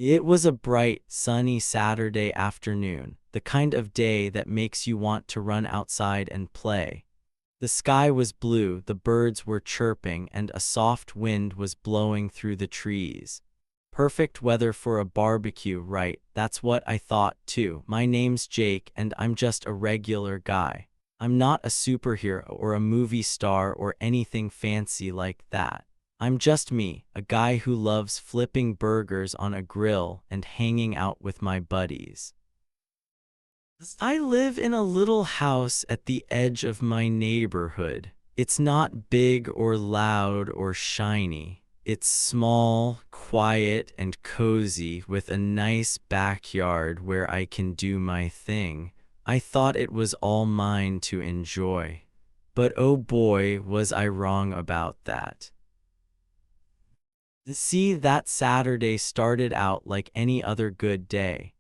It was a bright, sunny Saturday afternoon, the kind of day that makes you want to run outside and play. The sky was blue, the birds were chirping, and a soft wind was blowing through the trees. Perfect weather for a barbecue, right? That's what I thought, too. My name's Jake, and I'm just a regular guy. I'm not a superhero or a movie star or anything fancy like that. I'm just me, a guy who loves flipping burgers on a grill and hanging out with my buddies. I live in a little house at the edge of my neighborhood. It's not big or loud or shiny. It's small, quiet, and cozy with a nice backyard where I can do my thing. I thought it was all mine to enjoy. But oh boy, was I wrong about that. See, that Saturday started out like any other good day.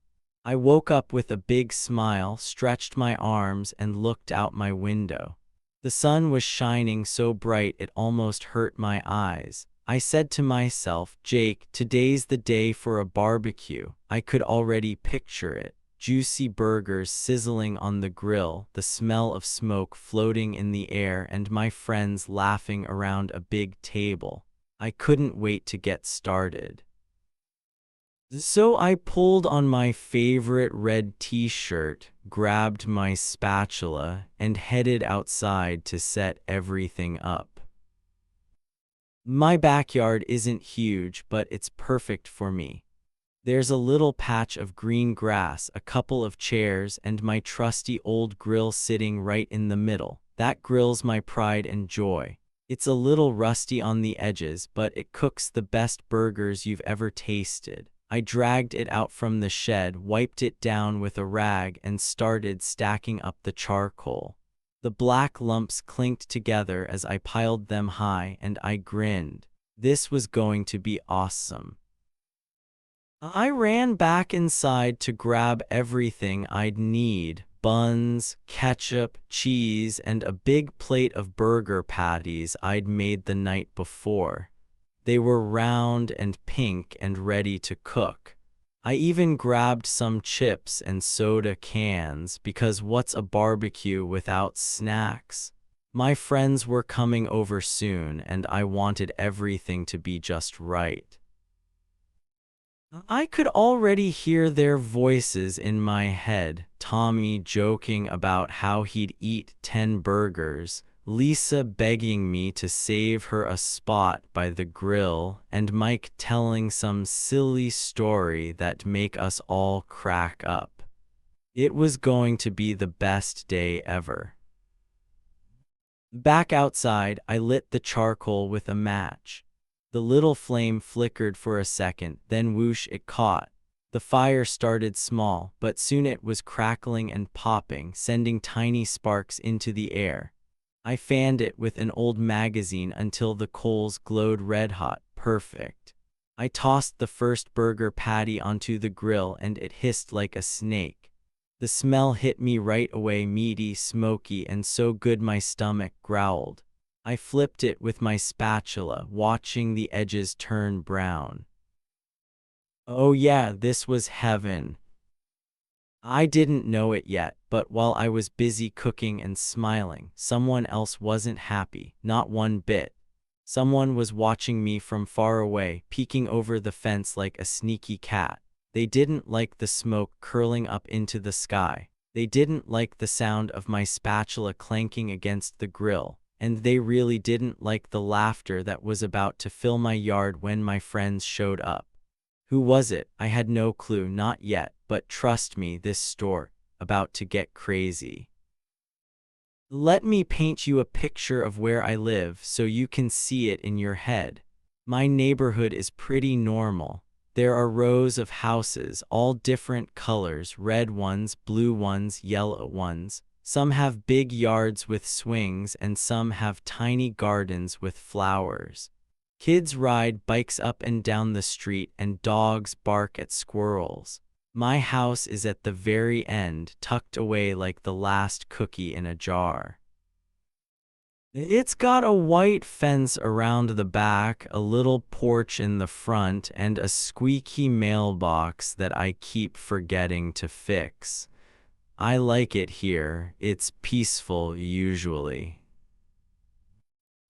I woke up with a big smile, stretched my arms, and looked out my window. The sun was shining so bright it almost hurt my eyes. I said to myself, Jake, today's the day for a barbecue. I could already picture it. Juicy burgers sizzling on the grill, the smell of smoke floating in the air, and my friends laughing around a big table. I couldn't wait to get started. So I pulled on my favorite red t-shirt, grabbed my spatula, and headed outside to set everything up. My backyard isn't huge, but it's perfect for me. There's a little patch of green grass, a couple of chairs, and my trusty old grill sitting right in the middle. That grill's my pride and joy. It's a little rusty on the edges, but it cooks the best burgers you've ever tasted. I dragged it out from the shed, wiped it down with a rag, and started stacking up the charcoal. The black lumps clinked together as I piled them high, and I grinned. This was going to be awesome. I ran back inside to grab everything I'd need: buns, ketchup, cheese, and a big plate of burger patties I'd made the night before. They were round and pink and ready to cook. I even grabbed some chips and soda cans, because what's a barbecue without snacks? My friends were coming over soon, and I wanted everything to be just right. I could already hear their voices in my head, Tommy joking about how he'd eat 10 burgers, Lisa begging me to save her a spot by the grill, and Mike telling some silly story that'd make us all crack up. It was going to be the best day ever. Back outside, I lit the charcoal with a match. The little flame flickered for a second, then whoosh, it caught. The fire started small, but soon it was crackling and popping, sending tiny sparks into the air. I fanned it with an old magazine until the coals glowed red-hot. Perfect. I tossed the first burger patty onto the grill, and it hissed like a snake. The smell hit me right away, meaty, smoky, and so good my stomach growled. I flipped it with my spatula, watching the edges turn brown. Oh yeah, this was heaven. I didn't know it yet, but while I was busy cooking and smiling, someone else wasn't happy, not one bit. Someone was watching me from far away, peeking over the fence like a sneaky cat. They didn't like the smoke curling up into the sky. They didn't like the sound of my spatula clanking against the grill. And they really didn't like the laughter that was about to fill my yard when my friends showed up. Who was it? I had no clue, not yet, but trust me, this story about to get crazy. Let me paint you a picture of where I live so you can see it in your head. My neighborhood is pretty normal. There are rows of houses, all different colors: red ones, blue ones, yellow ones. Some have big yards with swings, and some have tiny gardens with flowers. Kids ride bikes up and down the street, and dogs bark at squirrels. My house is at the very end, tucked away like the last cookie in a jar. It's got a white fence around the back, a little porch in the front, and a squeaky mailbox that I keep forgetting to fix. I like it here. It's peaceful usually.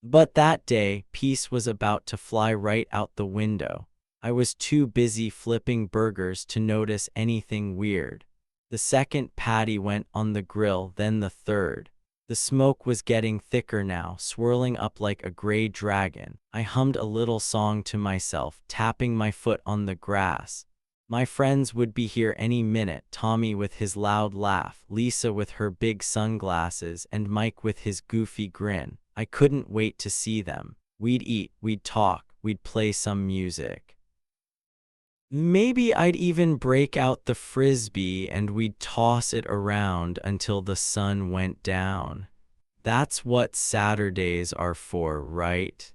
But that day, peace was about to fly right out the window. I was too busy flipping burgers to notice anything weird. The second patty went on the grill, then the third. The smoke was getting thicker now, swirling up like a gray dragon. I hummed a little song to myself, tapping my foot on the grass. My friends would be here any minute, Tommy with his loud laugh, Lisa with her big sunglasses, and Mike with his goofy grin. I couldn't wait to see them. We'd eat, we'd talk, we'd play some music. Maybe I'd even break out the frisbee and we'd toss it around until the sun went down. That's what Saturdays are for, right?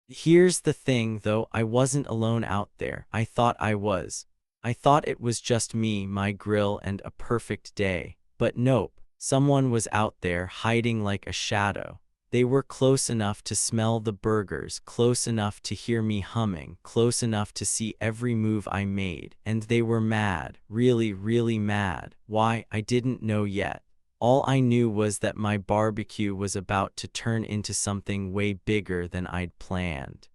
Here's the thing though, I wasn't alone out there. I thought I was. I thought it was just me, my grill, and a perfect day. But nope, someone was out there hiding like a shadow. They were close enough to smell the burgers, close enough to hear me humming, close enough to see every move I made, and they were mad, really, really mad. Why, I didn't know yet. All I knew was that my barbecue was about to turn into something way bigger than I'd planned.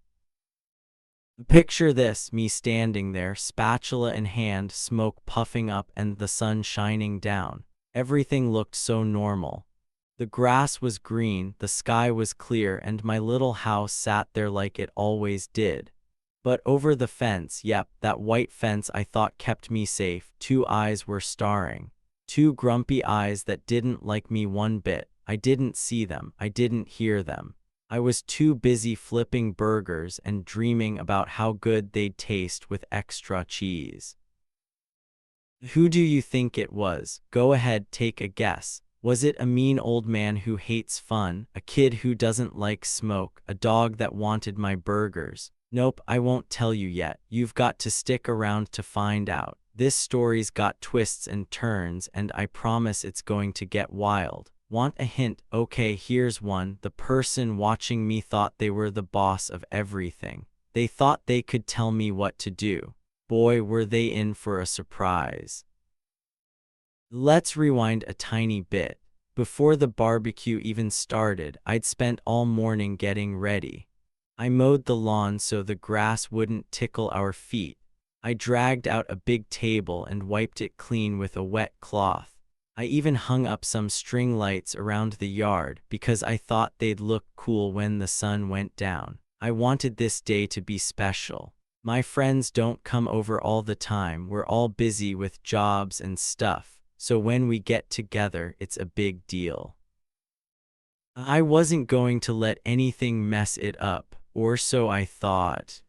Picture this, me standing there, spatula in hand, smoke puffing up and the sun shining down. Everything looked so normal. The grass was green, the sky was clear, and my little house sat there like it always did. But over the fence, yep, that white fence I thought kept me safe, two eyes were staring. Two grumpy eyes that didn't like me one bit. I didn't see them, I didn't hear them. I was too busy flipping burgers and dreaming about how good they'd taste with extra cheese. Who do you think it was? Go ahead, take a guess. Was it a mean old man who hates fun, a kid who doesn't like smoke, a dog that wanted my burgers? Nope, I won't tell you yet. You've got to stick around to find out. This story's got twists and turns, and I promise it's going to get wild. Want a hint? Okay, here's one. The person watching me thought they were the boss of everything. They thought they could tell me what to do. Boy, were they in for a surprise. Let's rewind a tiny bit. Before the barbecue even started, I'd spent all morning getting ready. I mowed the lawn so the grass wouldn't tickle our feet. I dragged out a big table and wiped it clean with a wet cloth. I even hung up some string lights around the yard because I thought they'd look cool when the sun went down. I wanted this day to be special. My friends don't come over all the time, we're all busy with jobs and stuff, so when we get together it's a big deal. I wasn't going to let anything mess it up, or so I thought.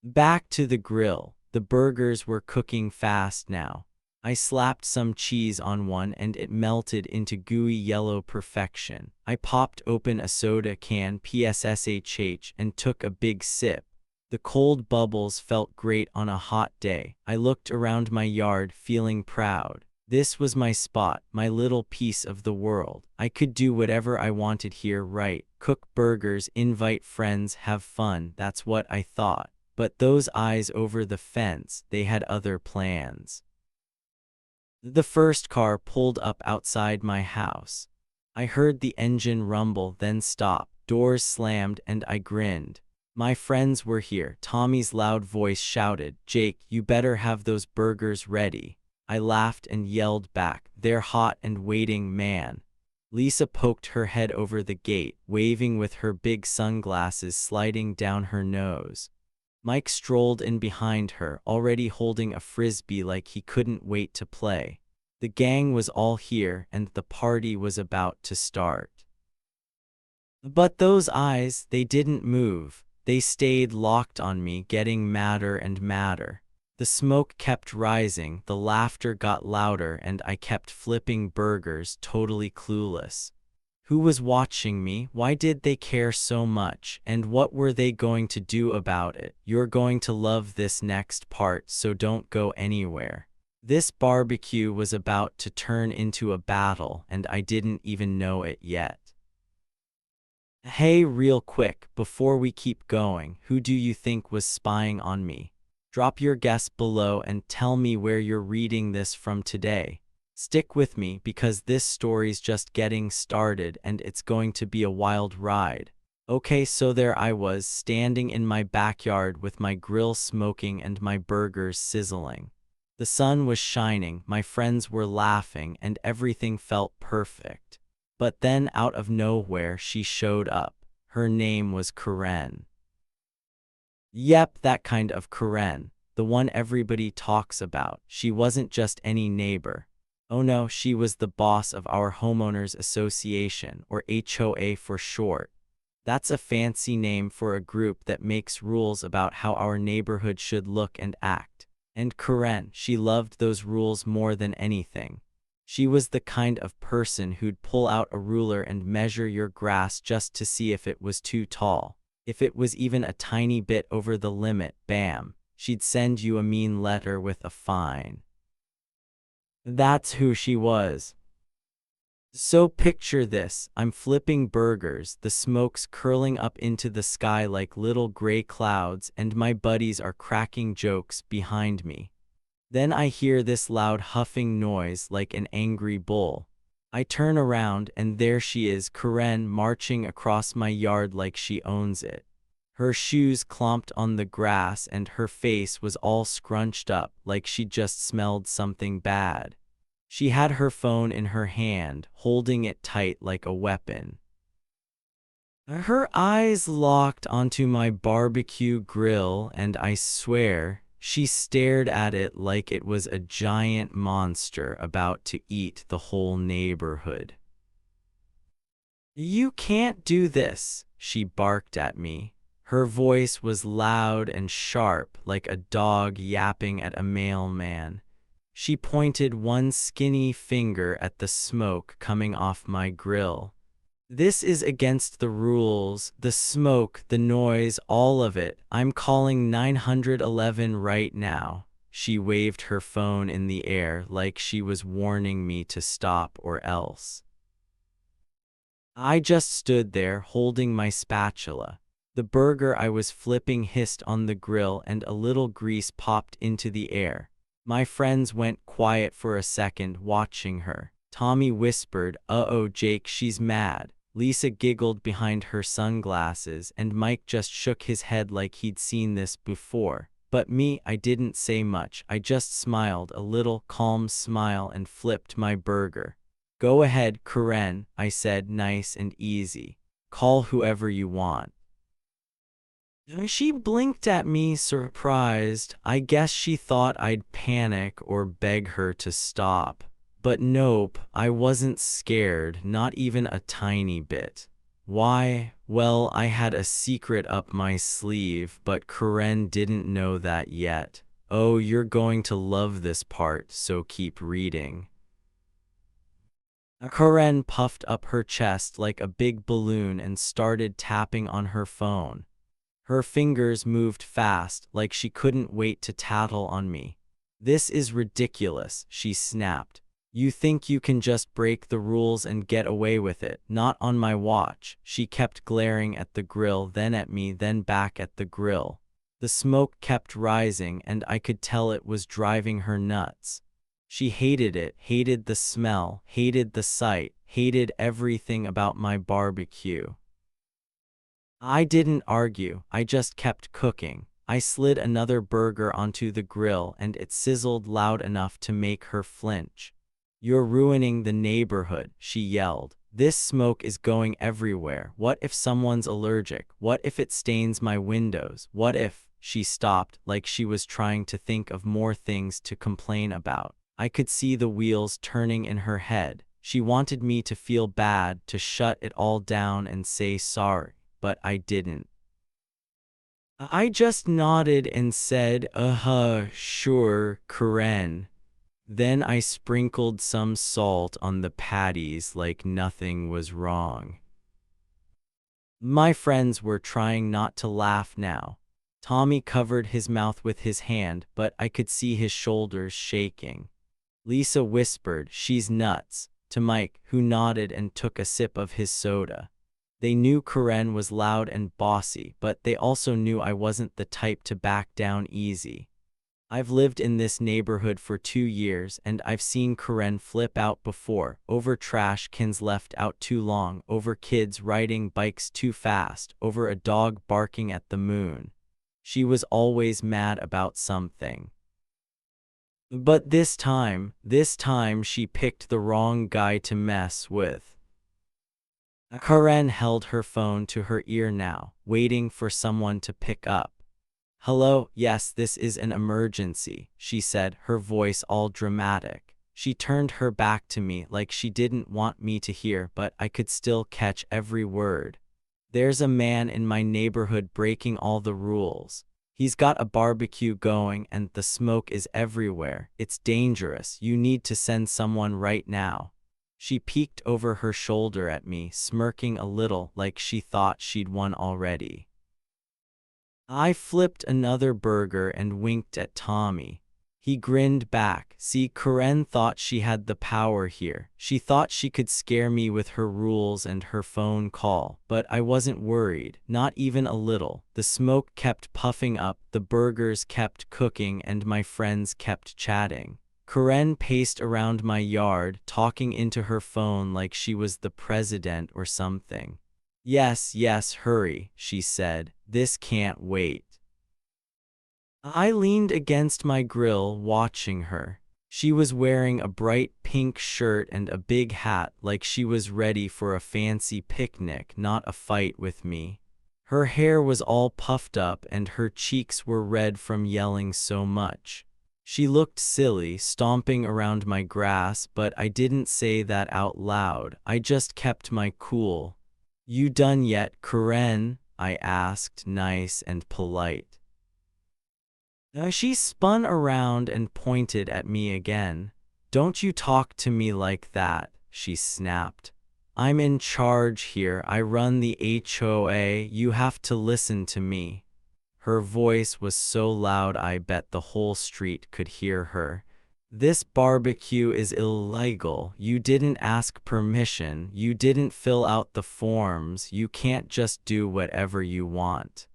Back to the grill. The burgers were cooking fast now. I slapped some cheese on one and it melted into gooey yellow perfection. I popped open a soda can PSSHH and took a big sip. The cold bubbles felt great on a hot day. I looked around my yard feeling proud. This was my spot, my little piece of the world. I could do whatever I wanted here, right? Cook burgers, invite friends, have fun. That's what I thought. But those eyes over the fence, they had other plans. The first car pulled up outside my house. I heard the engine rumble, then stop. Doors slammed and I grinned. My friends were here. Tommy's loud voice shouted, "Jake, you better have those burgers ready." I laughed and yelled back, "They're hot and waiting, man." Lisa poked her head over the gate, waving with her big sunglasses sliding down her nose. Mike strolled in behind her, already holding a frisbee like he couldn't wait to play. The gang was all here and the party was about to start. But those eyes, they didn't move. They stayed locked on me, getting madder and madder. The smoke kept rising, the laughter got louder, and I kept flipping burgers, totally clueless. Who was watching me? Why did they care so much? And what were they going to do about it? You're going to love this next part, so don't go anywhere. This barbecue was about to turn into a battle, and I didn't even know it yet. Hey, real quick, before we keep going, who do you think was spying on me? Drop your guess below and tell me where you're reading this from today. Stick with me because this story's just getting started and it's going to be a wild ride. Okay, so there I was, standing in my backyard with my grill smoking and my burgers sizzling. The sun was shining, my friends were laughing, and everything felt perfect. But then out of nowhere she showed up. Her name was Karen. Yep, that kind of Karen. The one everybody talks about. She wasn't just any neighbor. Oh no, she was the boss of our homeowners association, or HOA for short. That's a fancy name for a group that makes rules about how our neighborhood should look and act. And Karen, she loved those rules more than anything. She was the kind of person who'd pull out a ruler and measure your grass just to see if it was too tall. If it was even a tiny bit over the limit, bam, she'd send you a mean letter with a fine. That's who she was. So picture this, I'm flipping burgers, the smoke's curling up into the sky like little gray clouds, and my buddies are cracking jokes behind me. Then I hear this loud huffing noise like an angry bull. I turn around and there she is, Karen, marching across my yard like she owns it. Her shoes clomped on the grass and her face was all scrunched up like she'd just smelled something bad. She had her phone in her hand, holding it tight like a weapon. Her eyes locked onto my barbecue grill, and I swear, she stared at it like it was a giant monster about to eat the whole neighborhood. "You can't do this," she barked at me. Her voice was loud and sharp, like a dog yapping at a mailman. She pointed one skinny finger at the smoke coming off my grill. "This is against the rules, the smoke, the noise, all of it. I'm calling 911 right now." She waved her phone in the air like she was warning me to stop or else. I just stood there holding my spatula. The burger I was flipping hissed on the grill and a little grease popped into the air. My friends went quiet for a second, watching her. Tommy whispered, "Uh-oh, Jake, she's mad." Lisa giggled behind her sunglasses, and Mike just shook his head like he'd seen this before. But me, I didn't say much. I just smiled, a little calm smile, and flipped my burger. "Go ahead, Karen," I said, nice and easy. "Call whoever you want." She blinked at me, surprised. I guess she thought I'd panic or beg her to stop. But nope, I wasn't scared, not even a tiny bit. Why? Well, I had a secret up my sleeve, but Karen didn't know that yet. Oh, you're going to love this part, so keep reading. Karen puffed up her chest like a big balloon and started tapping on her phone. Her fingers moved fast, like she couldn't wait to tattle on me. "This is ridiculous," she snapped. "You think you can just break the rules and get away with it? Not on my watch." She kept glaring at the grill, then at me, then back at the grill. The smoke kept rising, and I could tell it was driving her nuts. She hated it, hated the smell, hated the sight, hated everything about my barbecue. I didn't argue, I just kept cooking. I slid another burger onto the grill and it sizzled loud enough to make her flinch. "You're ruining the neighborhood," she yelled. "This smoke is going everywhere. What if someone's allergic? What if it stains my windows? What if—" She stopped, like she was trying to think of more things to complain about. I could see the wheels turning in her head. She wanted me to feel bad, to shut it all down and say sorry. But I didn't. I just nodded and said, "Sure, Karen." Then I sprinkled some salt on the patties like nothing was wrong. My friends were trying not to laugh now. Tommy covered his mouth with his hand, but I could see his shoulders shaking. Lisa whispered, "She's nuts," to Mike, who nodded and took a sip of his soda. They knew Karen was loud and bossy, but they also knew I wasn't the type to back down easy. I've lived in this neighborhood for 2 years, and I've seen Karen flip out before, over trash cans left out too long, over kids riding bikes too fast, over a dog barking at the moon. She was always mad about something. But this time she picked the wrong guy to mess with. Karen held her phone to her ear now, waiting for someone to pick up. "Hello, yes, this is an emergency," she said, her voice all dramatic. She turned her back to me like she didn't want me to hear, but I could still catch every word. "There's a man in my neighborhood breaking all the rules. He's got a barbecue going and the smoke is everywhere. It's dangerous. You need to send someone right now." She peeked over her shoulder at me, smirking a little like she thought she'd won already. I flipped another burger and winked at Tommy. He grinned back. See, Karen thought she had the power here. She thought she could scare me with her rules and her phone call. But I wasn't worried, not even a little. The smoke kept puffing up, the burgers kept cooking, and my friends kept chatting. Karen paced around my yard, talking into her phone like she was the president or something. "Yes, yes, hurry," she said. "This can't wait." I leaned against my grill, watching her. She was wearing a bright pink shirt and a big hat, like she was ready for a fancy picnic, not a fight with me. Her hair was all puffed up and her cheeks were red from yelling so much. She looked silly, stomping around my grass, but I didn't say that out loud. I just kept my cool. "You done yet, Karen?" I asked, nice and polite. She spun around and pointed at me again. "Don't you talk to me like that," she snapped. "I'm in charge here. I run the HOA. You have to listen to me." Her voice was so loud I bet the whole street could hear her. "This barbecue is illegal. You didn't ask permission. You didn't fill out the forms. You can't just do whatever you want."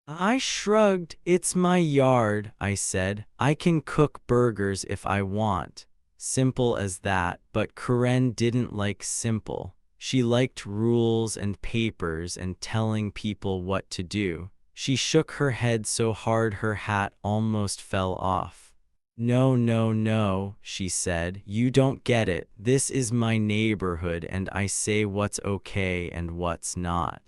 I shrugged. "It's my yard," I said. "I can cook burgers if I want." Simple as that, but Karen didn't like simple. She liked rules and papers and telling people what to do. She shook her head so hard her hat almost fell off. "No, no, no," she said. "You don't get it. This is my neighborhood and I say what's okay and what's not."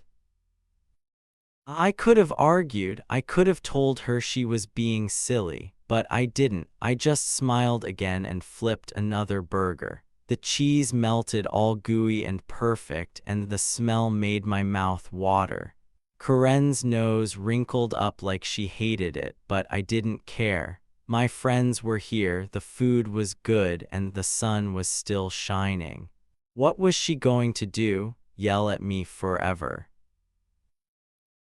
I could have argued. I could have told her she was being silly, but I didn't. I just smiled again and flipped another burger. The cheese melted all gooey and perfect, and the smell made my mouth water. Karen's nose wrinkled up like she hated it, but I didn't care. My friends were here, the food was good, and the sun was still shining. What was she going to do? Yell at me forever?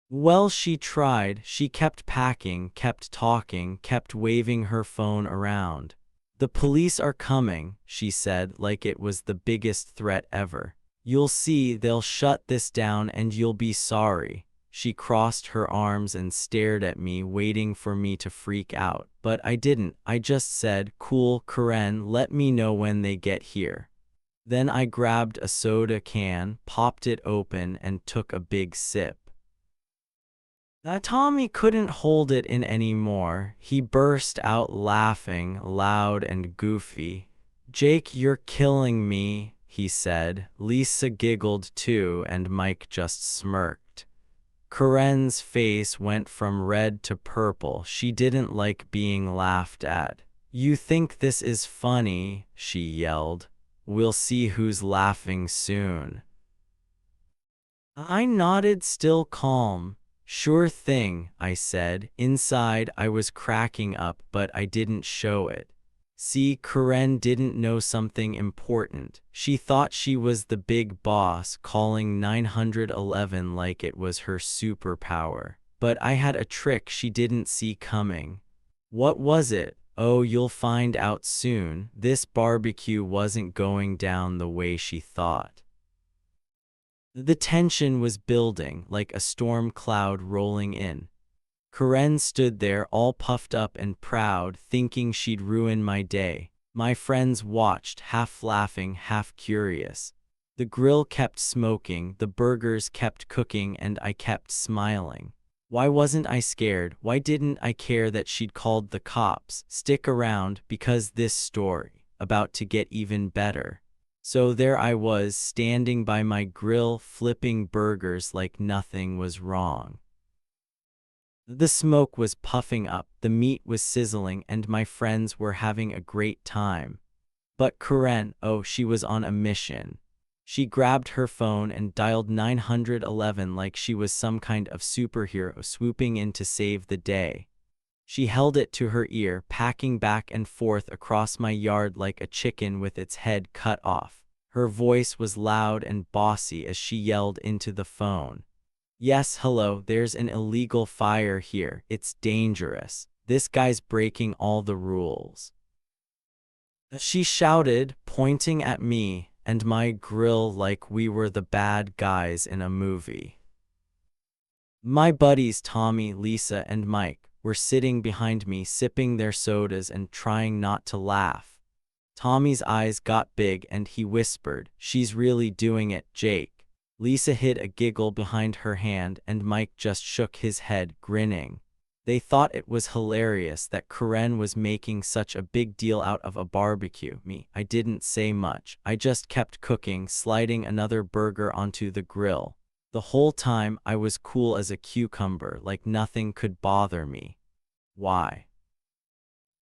Well, she tried. She kept packing, kept talking, kept waving her phone around. "The police are coming," she said, like it was the biggest threat ever. "You'll see, they'll shut this down and you'll be sorry." She crossed her arms and stared at me, waiting for me to freak out. But I didn't. I just said, "Cool, Karen, let me know when they get here." Then I grabbed a soda can, popped it open, and took a big sip. Tommy couldn't hold it in anymore. He burst out laughing, loud and goofy. "Jake, you're killing me," he said. Lisa giggled too, and Mike just smirked. Karen's face went from red to purple. She didn't like being laughed at. "You think this is funny?" she yelled. "We'll see who's laughing soon." I nodded, still calm. "Sure thing," I said. Inside, I was cracking up, but I didn't show it. See, Karen didn't know something important. She thought she was the big boss, calling 911 like it was her superpower. But I had a trick she didn't see coming. What was it? Oh, you'll find out soon. This barbecue wasn't going down the way she thought. The tension was building like a storm cloud rolling in. Karen stood there all puffed up and proud, thinking she'd ruin my day. My friends watched, half laughing, half curious. The grill kept smoking, the burgers kept cooking, and I kept smiling. Why wasn't I scared? Why didn't I care that she'd called the cops? Stick around, because this story about to get even better. So there I was, standing by my grill, flipping burgers like nothing was wrong. The smoke was puffing up, the meat was sizzling, and my friends were having a great time. But Karen, oh, she was on a mission. She grabbed her phone and dialed 911 like she was some kind of superhero swooping in to save the day. She held it to her ear, packing back and forth across my yard like a chicken with its head cut off. Her voice was loud and bossy as she yelled into the phone. Yes, hello, there's an illegal fire here. It's dangerous. This guy's breaking all the rules. She shouted, pointing at me and my grill like we were the bad guys in a movie. My buddies Tommy, Lisa, and Mike were sitting behind me, sipping their sodas and trying not to laugh. Tommy's eyes got big and he whispered, "She's really doing it, Jake." Lisa hid a giggle behind her hand and Mike just shook his head, grinning. They thought it was hilarious that Karen was making such a big deal out of a barbecue. Me, I didn't say much. I just kept cooking, sliding another burger onto the grill. The whole time I was cool as a cucumber, like nothing could bother me. Why?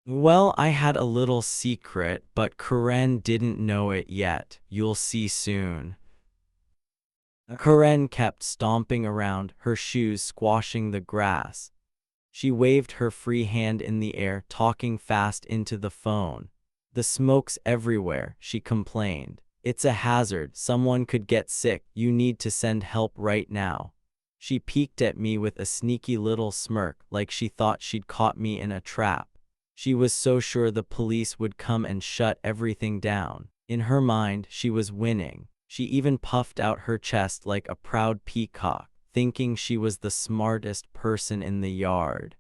Well, I had a little secret, but Karen didn't know it yet. You'll see soon. Karen kept stomping around, her shoes squashing the grass. She waved her free hand in the air, talking fast into the phone. "The smoke's everywhere," she complained. "It's a hazard. Someone could get sick. You need to send help right now." She peeked at me with a sneaky little smirk, like she thought she'd caught me in a trap. She was so sure the police would come and shut everything down. In her mind, she was winning. She even puffed out her chest like a proud peacock, thinking she was the smartest person in the yard.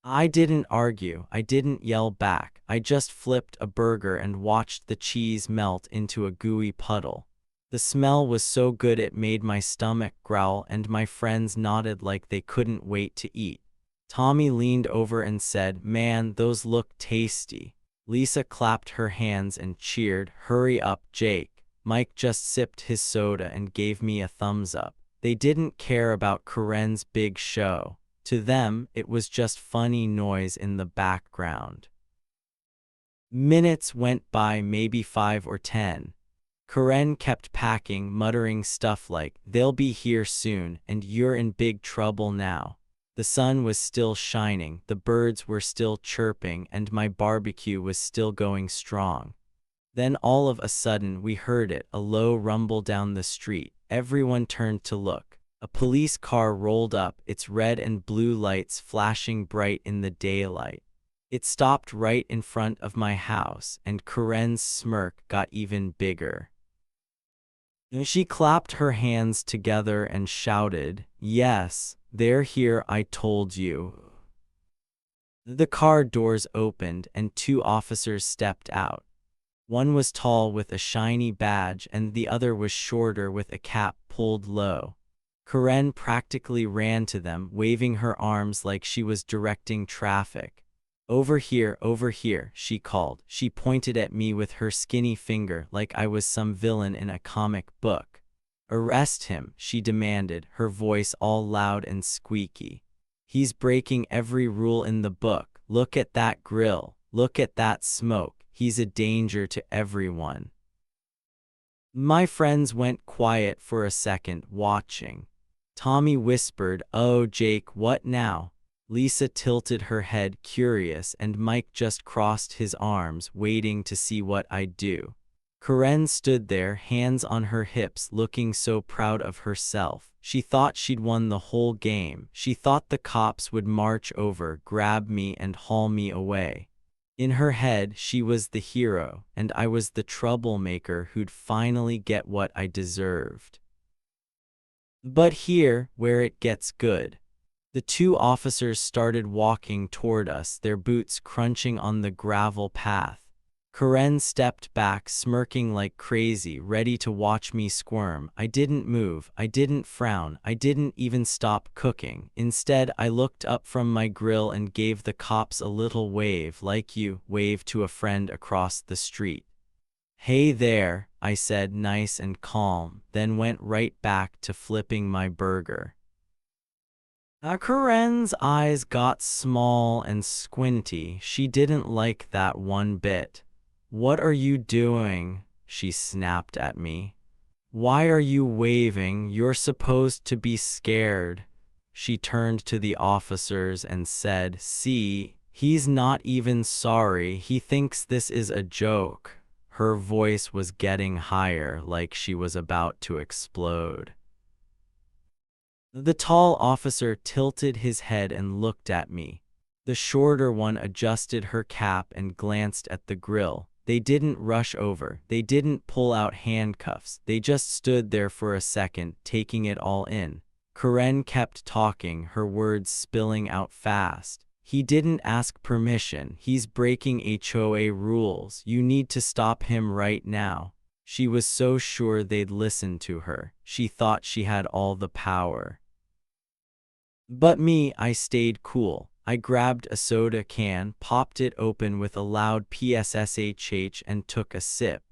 I didn't argue, I didn't yell back, I just flipped a burger and watched the cheese melt into a gooey puddle. The smell was so good it made my stomach growl and my friends nodded like they couldn't wait to eat. Tommy leaned over and said, "Man, those look tasty." Lisa clapped her hands and cheered, "Hurry up, Jake." Mike just sipped his soda and gave me a thumbs up. They didn't care about Karen's big show. To them, it was just funny noise in the background. Minutes went by, maybe 5 or 10. Karen kept packing, muttering stuff like, "They'll be here soon, and you're in big trouble now." The sun was still shining, the birds were still chirping, and my barbecue was still going strong. Then all of a sudden we heard it, a low rumble down the street. Everyone turned to look. A police car rolled up, its red and blue lights flashing bright in the daylight. It stopped right in front of my house, and Karen's smirk got even bigger. She clapped her hands together and shouted, "Yes, they're here, I told you." The car doors opened and 2 officers stepped out. One was tall with a shiny badge and the other was shorter with a cap pulled low. Karen practically ran to them, waving her arms like she was directing traffic. Over here," she called. She pointed at me with her skinny finger like I was some villain in a comic book. "Arrest him," she demanded, her voice all loud and squeaky. "He's breaking every rule in the book. Look at that grill. Look at that smoke. He's a danger to everyone." My friends went quiet for a second, watching. Tommy whispered, "Oh, Jake, what now?" Lisa tilted her head, curious, and Mike just crossed his arms, waiting to see what I'd do. Karen stood there, hands on her hips, looking so proud of herself. She thought she'd won the whole game. She thought the cops would march over, grab me, and haul me away. In her head, she was the hero, and I was the troublemaker who'd finally get what I deserved. But here, where it gets good. The two officers started walking toward us, their boots crunching on the gravel path. Karen stepped back, smirking like crazy, ready to watch me squirm. I didn't move, I didn't frown, I didn't even stop cooking. Instead, I looked up from my grill and gave the cops a little wave, like you wave to a friend across the street. "Hey there," I said, nice and calm, then went right back to flipping my burger. Karen's eyes got small and squinty. She didn't like that one bit. "What are you doing?" she snapped at me. "Why are you waving? You're supposed to be scared." She turned to the officers and said, "See, he's not even sorry. He thinks this is a joke." Her voice was getting higher, like she was about to explode. The tall officer tilted his head and looked at me. The shorter one adjusted her cap and glanced at the grill. They didn't rush over, they didn't pull out handcuffs, they just stood there for a second, taking it all in. Karen kept talking, her words spilling out fast. "He didn't ask permission, he's breaking HOA rules, you need to stop him right now." She was so sure they'd listen to her. She thought she had all the power. But me, I stayed cool. I grabbed a soda can, popped it open with a loud PSSHH and took a sip.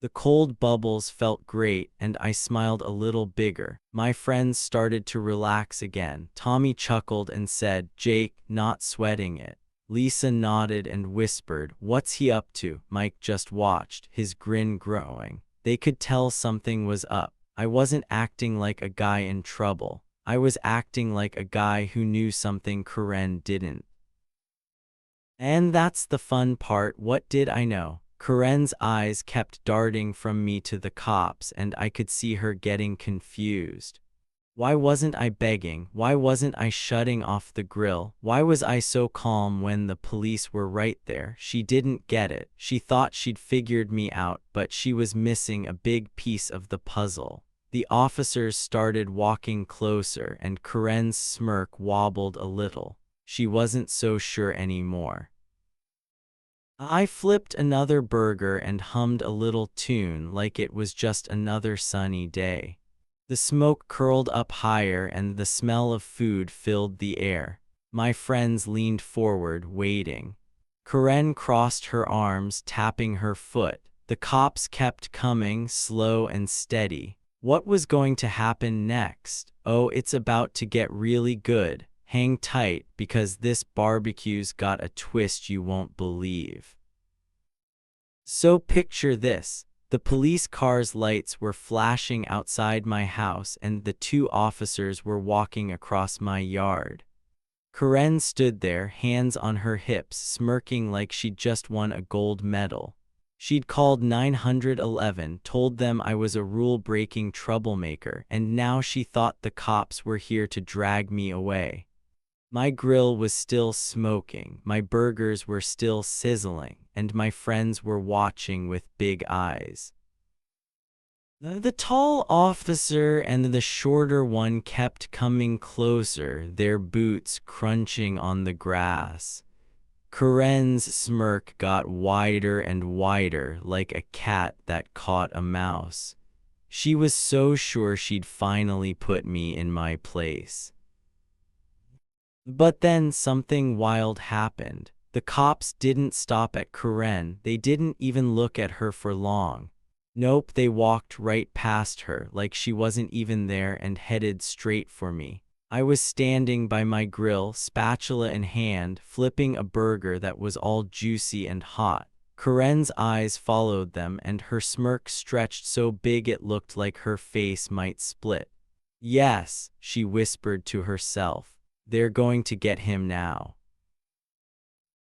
The cold bubbles felt great and I smiled a little bigger. My friends started to relax again. Tommy chuckled and said, "Jake, not sweating it." Lisa nodded and whispered, "What's he up to?" Mike just watched, his grin growing. They could tell something was up. I wasn't acting like a guy in trouble. I was acting like a guy who knew something Karen didn't. And that's the fun part. What did I know? Karen's eyes kept darting from me to the cops, and I could see her getting confused. Why wasn't I begging? Why wasn't I shutting off the grill? Why was I so calm when the police were right there? She didn't get it. She thought she'd figured me out, but she was missing a big piece of the puzzle. The officers started walking closer, and Karen's smirk wobbled a little. She wasn't so sure anymore. I flipped another burger and hummed a little tune like it was just another sunny day. The smoke curled up higher and the smell of food filled the air. My friends leaned forward, waiting. Karen crossed her arms, tapping her foot. The cops kept coming, slow and steady. What was going to happen next? "Oh, it's about to get really good. Hang tight, because this barbecue's got a twist you won't believe." So picture this. The police car's lights were flashing outside my house and the two officers were walking across my yard. Karen stood there, hands on her hips, smirking like she'd just won a gold medal. She'd called 911, told them I was a rule-breaking troublemaker, and now she thought the cops were here to drag me away. My grill was still smoking, my burgers were still sizzling, and my friends were watching with big eyes. The tall officer and the shorter one kept coming closer, their boots crunching on the grass. Karen's smirk got wider and wider, like a cat that caught a mouse. She was so sure she'd finally put me in my place. But then something wild happened. The cops didn't stop at Karen. They didn't even look at her for long. Nope, they walked right past her like she wasn't even there and headed straight for me. I was standing by my grill, spatula in hand, flipping a burger that was all juicy and hot. Karen's eyes followed them and her smirk stretched so big it looked like her face might split. "Yes," she whispered to herself. "They're going to get him now."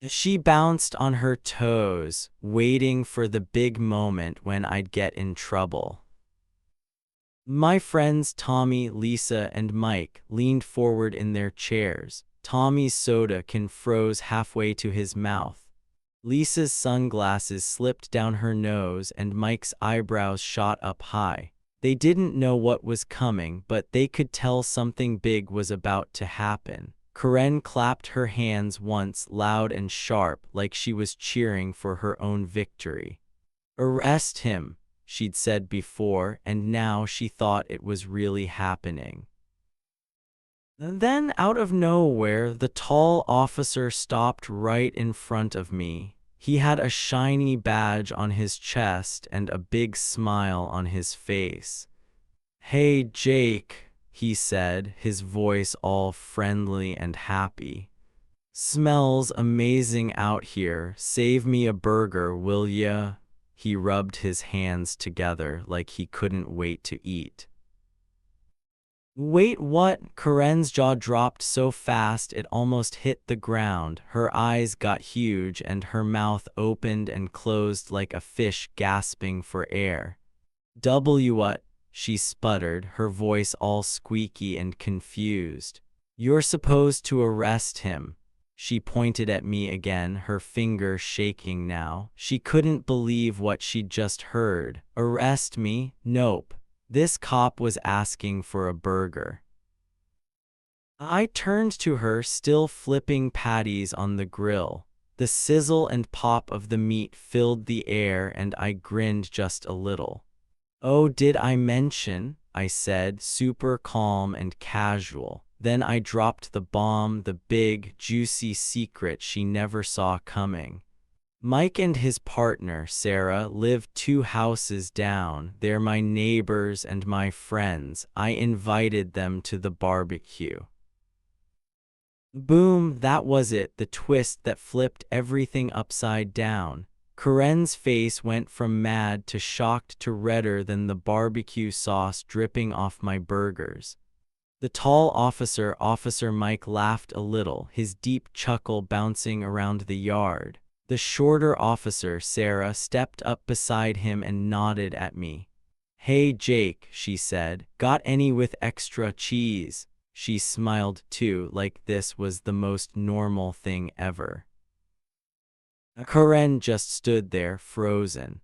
She bounced on her toes, waiting for the big moment when I'd get in trouble. My friends Tommy, Lisa, and Mike leaned forward in their chairs. Tommy's soda can froze halfway to his mouth. Lisa's sunglasses slipped down her nose and Mike's eyebrows shot up high. They didn't know what was coming, but they could tell something big was about to happen. Karen clapped her hands once loud and sharp, like she was cheering for her own victory. "Arrest him," she'd said before, and now she thought it was really happening. And then, out of nowhere, the tall officer stopped right in front of me. He had a shiny badge on his chest and a big smile on his face. "Hey, Jake," he said, his voice all friendly and happy. "Smells amazing out here. Save me a burger, will ya?" He rubbed his hands together like he couldn't wait to eat. "Wait, what?" Karen's jaw dropped so fast it almost hit the ground. Her eyes got huge and her mouth opened and closed like a fish gasping for air. What?" she sputtered, her voice all squeaky and confused. "You're supposed to arrest him." She pointed at me again, her finger shaking now. She couldn't believe what she'd just heard. "Arrest me? Nope. This cop was asking for a burger." I turned to her, still flipping patties on the grill. The sizzle and pop of the meat filled the air and I grinned just a little. "Oh, did I mention?" I said, super calm and casual. Then I dropped the bomb, the big, juicy secret she never saw coming. Mike and his partner, Sarah, live 2 houses down. They're my neighbors and my friends. I invited them to the barbecue. Boom, that was it, the twist that flipped everything upside down. Karen's face went from mad to shocked to redder than the barbecue sauce dripping off my burgers. The tall officer, Officer Mike, laughed a little, his deep chuckle bouncing around the yard. The shorter officer, Sarah, stepped up beside him and nodded at me. "Hey, Jake," she said, "got any with extra cheese?" She smiled too, like this was the most normal thing ever. Karen just stood there, frozen.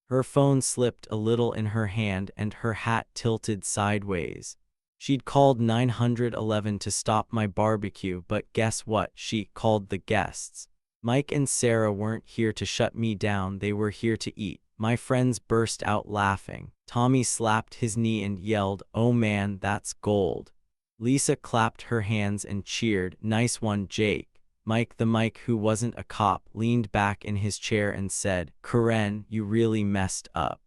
Her phone slipped a little in her hand and her hat tilted sideways. She'd called 911 to stop my barbecue, but guess what? She called the guests. Mike and Sarah weren't here to shut me down, they were here to eat. My friends burst out laughing. Tommy slapped his knee and yelled, "Oh man, that's gold." Lisa clapped her hands and cheered, "Nice one, Jake." Mike, who wasn't a cop, leaned back in his chair and said, "Karen, you really messed up."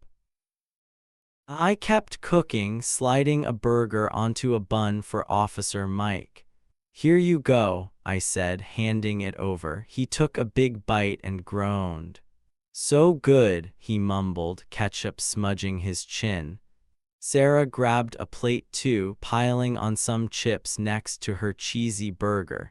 I kept cooking, sliding a burger onto a bun for Officer Mike. "Here you go," I said, handing it over. He took a big bite and groaned. "So good," he mumbled, ketchup smudging his chin. Sarah grabbed a plate too, piling on some chips next to her cheesy burger.